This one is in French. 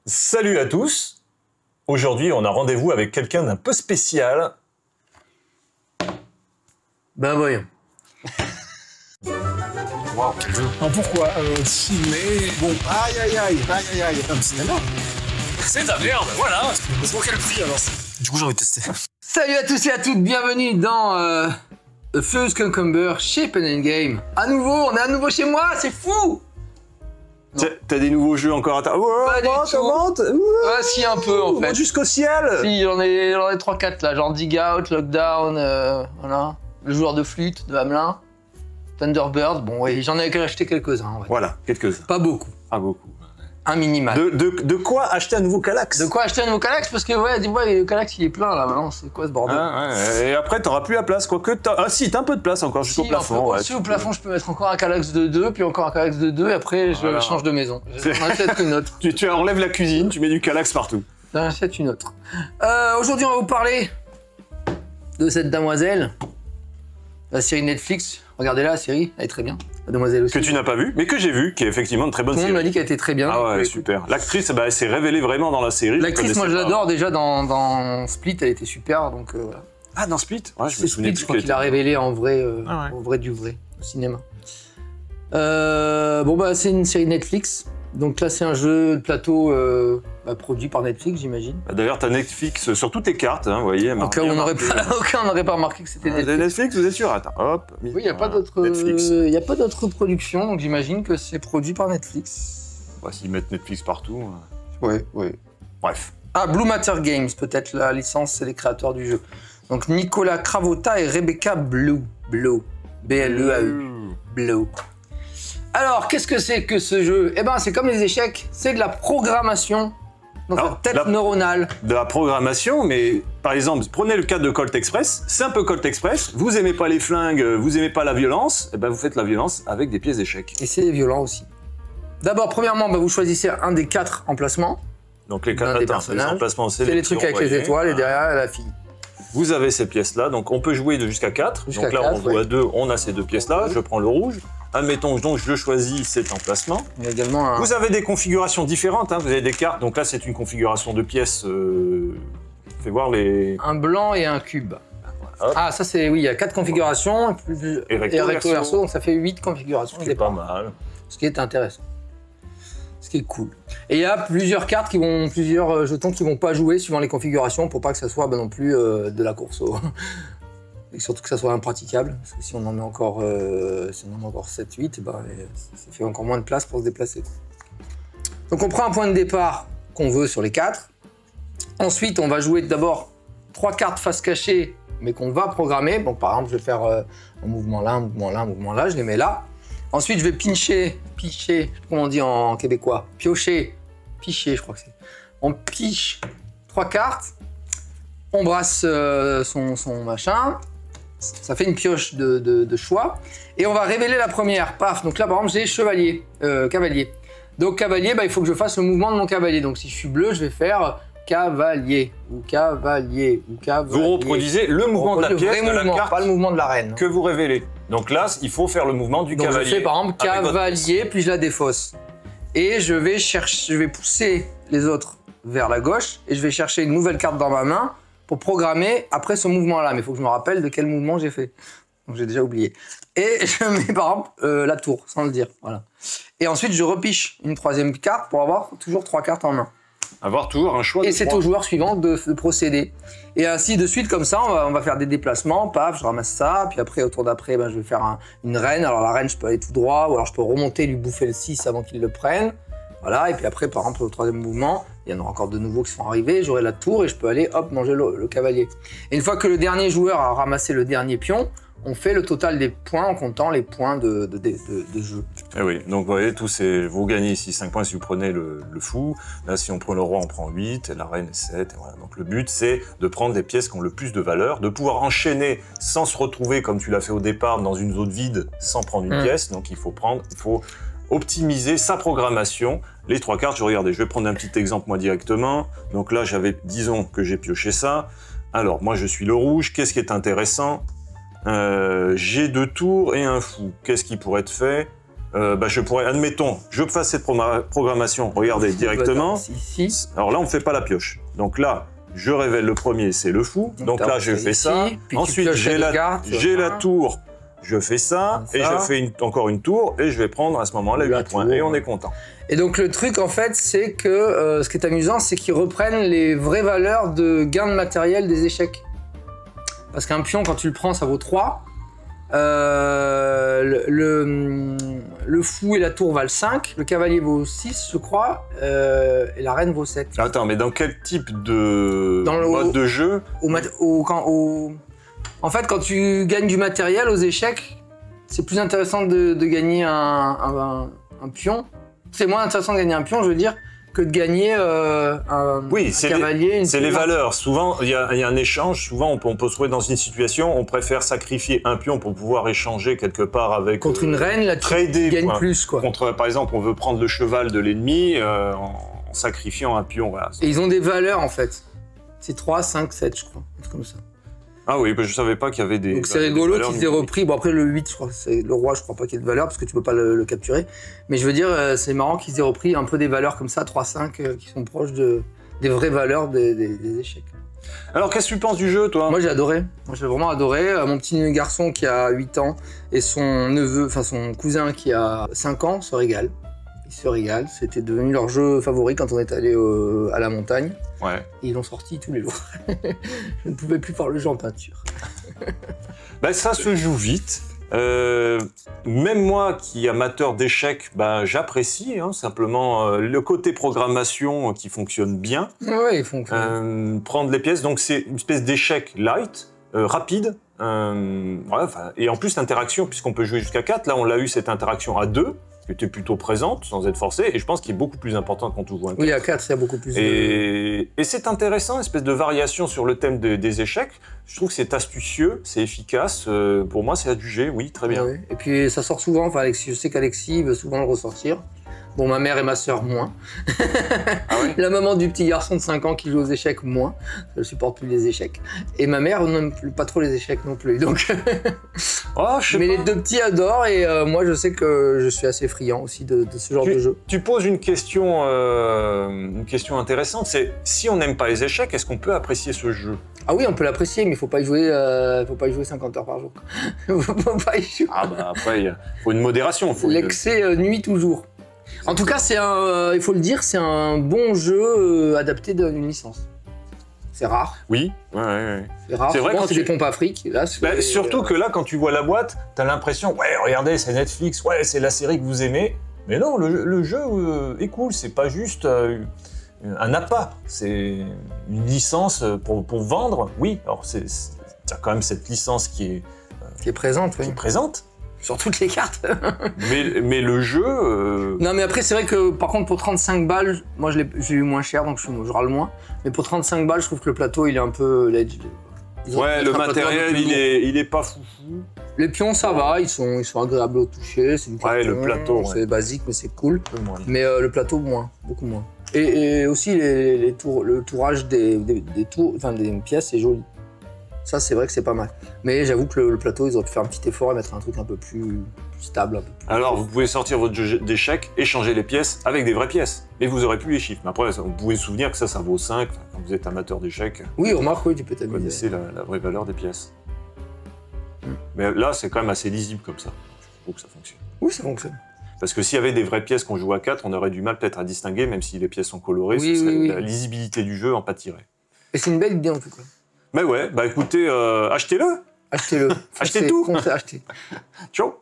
Salut à tous. Aujourd'hui, on a rendez-vous avec quelqu'un d'un peu spécial. Ben voyons. Waouh, quel jeu. Alors pourquoi ciné. Bon, aïe, un cinéma. C'est de la merde, voilà. Pour quel prix alors? Du coup, j'ai envie de tester. Salut à tous et à toutes, bienvenue dans The Fuse Cucumber chez Pen & Game. À nouveau, on est à nouveau chez moi, c'est fou. T'as des nouveaux jeux encore à ta... Pas du tout. Ouais, si un peu en fait. Jusqu'au ciel. Si, j'en ai 3-4 là, genre Dig Out, Lockdown, voilà. Le joueur de flûte de Hamelin, Thunderbird, bon oui, j'en ai acheté quelques-uns. Ouais. Voilà, quelques-uns. Pas beaucoup. Pas beaucoup. Un minimal. De quoi acheter un nouveau Kallax? De quoi acheter un nouveau Kallax? Parce que ouais, dis-moi, le Kallax il est plein là maintenant, c'est quoi ce bordel? Ouais. Et après t'auras plus la place, quoique ah si, t'as un peu de place encore jusqu'au plafond. Si au plafond je peux mettre encore un Kallax de 2, puis encore un Kallax de 2, et après je change de maison. J'en achète une autre. Tu enlèves la cuisine, tu mets du Kallax partout. J'en achète une autre. Aujourd'hui on va vous parler de cette demoiselle, la série Netflix. Regardez-la, la série, elle est très bien. La demoiselle aussi. Que tu n'as pas vu, mais que j'ai vu, qui est effectivement une très bonne série. Tout le monde m'a dit qu'elle était très bien. Ah ouais, super. L'actrice, elle s'est révélée vraiment dans la série. L'actrice, moi je l'adore déjà dans Split, elle était super, donc voilà. Ah, dans Split? Ouais, je me C'est souvenais Split, plus je crois qu'il a révélé en vrai, au vrai du vrai, au cinéma. Bon bah c'est une série Netflix, donc là c'est un jeu de plateau produit par Netflix j'imagine. D'ailleurs t'as Netflix sur toutes tes cartes, hein, vous voyez. Au cas où on n'aurait pas remarqué que c'était Netflix. Netflix, vous êtes sûr? Attends, hop. Oui, il n'y a pas d'autres productions, donc j'imagine que c'est produit par Netflix. Bah, s'ils mettent Netflix partout. Ouais. Bref. Ah, Blue Matter Games, peut-être la licence, c'est les créateurs du jeu. Donc Nicolas Cravota et Rebecca Blue. B-L-E-A-U. Blue. Alors, qu'est-ce que c'est que ce jeu? Eh ben, c'est comme les échecs, c'est de la programmation. Donc la tête neuronale. De la programmation, mais par exemple, prenez le cas de Colt Express, c'est un peu Colt Express, vous aimez pas les flingues, vous aimez pas la violence, et ben vous faites la violence avec des pièces d'échecs. Et c'est violent aussi. D'abord, premièrement, vous choisissez un des 4 emplacements. Donc les 4 emplacements, c'est les trucs avec les étoiles, et derrière la fille. Vous avez ces pièces-là, donc on peut jouer de jusqu'à 4. Donc là, on joue à 2, on a ces 2 pièces-là, je prends le rouge. Admettons, donc je choisis cet emplacement. Il y a également un... Vous avez des configurations différentes, hein. Vous avez des cartes, donc là c'est une configuration de pièces. Fais voir les... Un blanc et un cube. Hop. Ah ça c'est, oui, il y a 4 configurations, et recto verso, donc ça fait 8 configurations. C'est pas mal. Ce qui est intéressant. Ce qui est cool. Et il y a plusieurs cartes plusieurs jetons qui vont pas jouer suivant les configurations pour pas que ça soit non plus de la course au... Et surtout que ça soit impraticable, parce que si on en met encore, 7-8, ça fait encore moins de place pour se déplacer. Donc on prend un point de départ qu'on veut sur les 4. Ensuite, on va jouer d'abord 3 cartes face cachée, mais qu'on va programmer. Donc par exemple, je vais faire un mouvement là, un mouvement là, je les mets là. Ensuite, je vais picher, comment on dit en québécois, picher, je crois que c'est. On piche 3 cartes, on brasse son machin. Ça fait une pioche de choix. Et on va révéler la première. Paf. Donc là, par exemple, j'ai chevalier, cavalier. Donc cavalier, il faut que je fasse le mouvement de mon cavalier. Donc si je suis bleu, je vais faire cavalier. Ou cavalier. Vous reproduisez le mouvement de la pièce, de la carte, pas le mouvement de la reine. Que vous révélez. Donc là, il faut faire le mouvement du cavalier. Donc je fais par exemple cavalier, puis je la défausse. Et je vais pousser les autres vers la gauche. Et je vais chercher une nouvelle carte dans ma main pour programmer après ce mouvement-là. Mais il faut que je me rappelle de quel mouvement j'ai fait. Donc j'ai déjà oublié. Et je mets par exemple la tour, sans le dire. Voilà. Et ensuite, je repiche une 3e carte pour avoir toujours 3 cartes en main. Avoir toujours un choix. Et c'est au joueur suivant de procéder. Et ainsi de suite, comme ça, on va faire des déplacements. Paf, je ramasse ça. Puis après, au tour d'après, je vais faire une reine. Alors la reine, je peux aller tout droit. Ou alors je peux remonter, lui bouffer le 6 avant qu'il le prenne. Voilà, et puis après, par exemple, au 3e mouvement, il y en aura encore de nouveaux qui sont arrivés, j'aurai la tour et je peux aller, hop, manger le cavalier. Et une fois que le dernier joueur a ramassé le dernier pion, on fait le total des points en comptant les points de jeu. Et oui, donc vous voyez, vous gagnez ici 5 points si vous prenez le fou. Là, si on prend le roi, on prend 8, et la reine 7, et voilà. Donc le but, c'est de prendre des pièces qui ont le plus de valeur, de pouvoir enchaîner sans se retrouver, comme tu l'as fait au départ, dans une zone vide, sans prendre une pièce. Donc il faut optimiser sa programmation. Les 3 cartes, je vais prendre un petit exemple moi directement. Donc là, disons que j'ai pioché ça. Alors, moi, je suis le rouge. Qu'est-ce qui est intéressant? J'ai 2 tours et un fou. Qu'est-ce qui pourrait être fait? je pourrais, admettons, je fasse cette programmation, regardez, directement. Ici. Alors là, on ne fait pas la pioche. Donc là, je révèle le premier, c'est le fou. Donc là, je fais ça. Ensuite, j'ai la tour, je fais ça. Et je fais encore une tour. Et je vais prendre à ce moment-là 8 points. Et on est content. Et donc le truc, en fait, c'est que ce qui est amusant, c'est qu'ils reprennent les vraies valeurs de gain de matériel des échecs. Parce qu'un pion, quand tu le prends, ça vaut 3. Le fou et la tour valent 5, le cavalier vaut 6, je crois, et la reine vaut 7. Attends, mais dans quel type de mode de jeu? En fait, quand tu gagnes du matériel aux échecs, c'est plus intéressant de gagner un pion. C'est moins intéressant de gagner un pion, je veux dire, que de gagner un cavalier. C'est les valeurs. Souvent, il y a un échange. Souvent, on peut se trouver dans une situation, on préfère sacrifier un pion pour pouvoir échanger quelque part avec... Contre une reine, là, tu gagnes plus, quoi. Par exemple, on veut prendre le cheval de l'ennemi en sacrifiant un pion. Voilà. Et ils ont des valeurs, en fait. C'est 3, 5, 7, je crois. C'est comme ça. Ah oui, je savais pas qu'il y avait des... Donc c'est rigolo qu'ils aient repris. Bon, après, le 8, je crois, c'est le roi, je crois pas qu'il y ait de valeur parce que tu peux pas le capturer. Mais je veux dire, c'est marrant qu'ils aient repris un peu des valeurs comme ça, 3, 5, qui sont proches des vraies valeurs des échecs. Alors, qu'est-ce que tu penses du jeu, toi? Moi, j'ai adoré. Moi, j'ai vraiment adoré. Mon petit garçon qui a 8 ans et son neveu, enfin son cousin qui a 5 ans se régalent. Ils se régalent. C'était devenu leur jeu favori quand on est allé à la montagne. Ouais. Et ils l'ont sorti tous les jours. Je ne pouvais plus faire le jeu en peinture. Ça se joue vite. Même moi qui est amateur d'échecs, j'apprécie simplement le côté programmation qui fonctionne bien. Ouais, il fonctionne. Prendre les pièces, donc c'est une espèce d'échec light, rapide. Et en plus l'interaction, puisqu'on peut jouer jusqu'à 4, là on l'a eu cette interaction à 2, qui était plutôt présente, sans être forcée, et je pense qu'il est beaucoup plus important quand on joue un 4. Oui, à 4, il y a beaucoup plus et c'est intéressant, espèce de variation sur le thème des échecs. Je trouve que c'est astucieux, c'est efficace. Pour moi, c'est adjugé, oui, très bien. Oui. Et puis, ça sort souvent. Enfin, Alexis, je sais qu'Alexis veut souvent le ressortir. Bon, ma mère et ma sœur, moins. Ah oui. La maman du petit garçon de 5 ans qui joue aux échecs, moins. Elle supporte plus les échecs. Et ma mère n'aime pas trop les échecs non plus. Donc... Mais les deux petits adorent et moi, je sais que je suis assez friand aussi de ce genre de jeu. Tu poses une question intéressante, c'est si on n'aime pas les échecs, est-ce qu'on peut apprécier ce jeu? Ah oui, on peut l'apprécier, mais il faut pas y jouer 50 heures par jour. Faut pas y jouer. Après, il faut une modération. L'excès nuit toujours. En tout cas, il faut le dire, c'est un bon jeu adapté d'une licence. C'est rare. Oui, ouais. C'est rare. C'est vrai quand c'est des pompes Afrique. Là, surtout que là, quand tu vois la boîte, t'as l'impression, ouais, regardez, c'est Netflix, ouais, c'est la série que vous aimez. Mais non, le jeu est cool. C'est pas juste un appât. C'est une licence pour vendre. Oui, alors t'as quand même cette licence qui est présente. Qui est présente. Sur toutes les cartes. mais le jeu... Non, mais après, c'est vrai que, par contre, pour 35 balles, moi, j'ai eu moins cher, donc je râle moins. Mais pour 35 balles, je trouve que le plateau, il est un peu... Ouais, le matériel, il est pas foufou. Les pions, ça va, ils sont agréables au toucher. Ouais, le plateau, c'est basique, mais c'est cool. Mais le plateau, moins, beaucoup moins. Et aussi, le tourage des pièces, c'est joli. Ça, c'est vrai que c'est pas mal. Mais j'avoue que le plateau, ils auraient pu faire un petit effort et mettre un truc un peu plus stable. Alors, vous pouvez sortir votre jeu d'échecs, échanger les pièces avec des vraies pièces. Et vous aurez plus les chiffres. Mais après, vous pouvez vous souvenir que ça vaut 5. Quand vous êtes amateur d'échecs, oui, remarque, oui, tu peux t'amuser. Vous connaissez la vraie valeur des pièces. Mais là, c'est quand même assez lisible comme ça. Je trouve que ça fonctionne. Oui, ça fonctionne. Parce que s'il y avait des vraies pièces qu'on joue à 4, on aurait du mal peut-être à distinguer, même si les pièces sont colorées, la lisibilité du jeu en pâtirait. Et c'est une belle idée en tout cas. Mais ouais, écoutez, achetez-le. Achetez-le. Achetez tout. Acheter. Ciao.